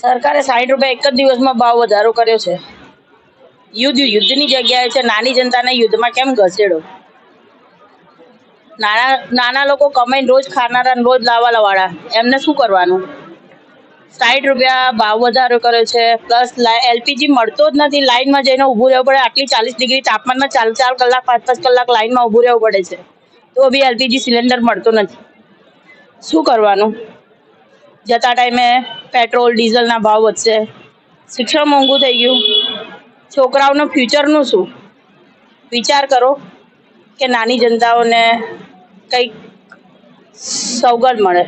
સરકારે 60 રૂપિયા એક જ દિવસમાં ભાવ વધારો કર્યો છે. યુદ્ધની જગ્યાએ છે, નાની જનતાને યુદ્ધમાં કેમ ઘસેડો? નાના લોકો કમાઈને રોજ ખાનારા, રોજ લાવવા વાળા, એમને શું કરવાનું? 60 રૂપિયા ભાવ વધારો કર્યો છે, પ્લસ એલપીજી મળતો જ નથી. લાઈનમાં જઈને ઊભું રહેવું પડે. આટલી 40 ડિગ્રી તાપમાનમાં 4 કલાક 5 કલાક લાઈનમાં ઊભું રહેવું પડે છે, તો બી એલપીજી સિલિન્ડર મળતો નથી. શું કરવાનું? જતા ટાઈમે પેટ્રોલ ડીઝલના ભાવ વધશે, શિક્ષણ મોંઘું થઈ ગયું, છોકરાઓનું ફ્યુચરનું શું? વિચાર કરો કે નાની જનતાઓને કંઈક સવગત મળે,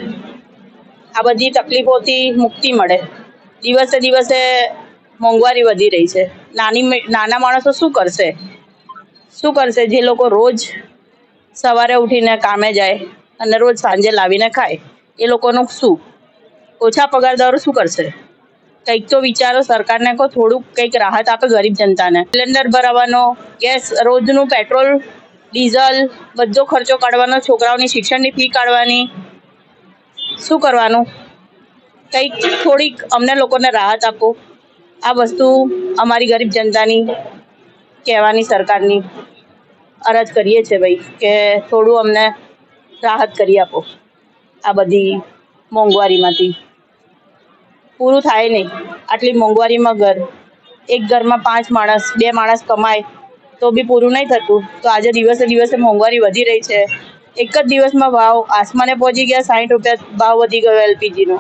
આ બધી તકલીફોથી મુક્તિ મળે. દિવસે દિવસે મોંઘવારી વધી રહી છે. નાના માણસો શું કરશે? જે લોકો રોજ સવારે ઉઠીને કામે જાય અને રોજ સાંજે લાવીને ખાય, એ લોકોનું શું? ઓછા પગારદારો શું કરશે? કંઈક તો વિચારો. સરકારને કહો થોડુંક કંઈક રાહત આપે ગરીબ જનતાને. સિલિન્ડર ભરાવાનો, ગેસ, રોજનું પેટ્રોલ ડીઝલ બધો ખર્ચો કાઢવાનો, છોકરાઓની શિક્ષણની ફી કાઢવાની. શું કરવાનું? કંઈક થોડીક અમને લોકોને રાહત આપો. આ વસ્તુ અમારી ગરીબ જનતાની કહેવાની સરકારની અરજ કરીએ છીએ ભાઈ, કે થોડું અમને રાહત કરી આપો. આ બધી મોંઘવારીમાંથી પૂરું થાય નહીં. આટલી મોંઘવારીમાં એક ઘરમાં 5 માણસ 2 માણસ કમાય તો બી પૂરું નહીં થતું. તો આજે દિવસે દિવસે મોંઘવારી વધી રહી છે. એક જ દિવસમાં ભાવ આસમાને પહોંચી ગયા. 60 રૂપિયા ભાવ વધી ગયો એલપીજીનો.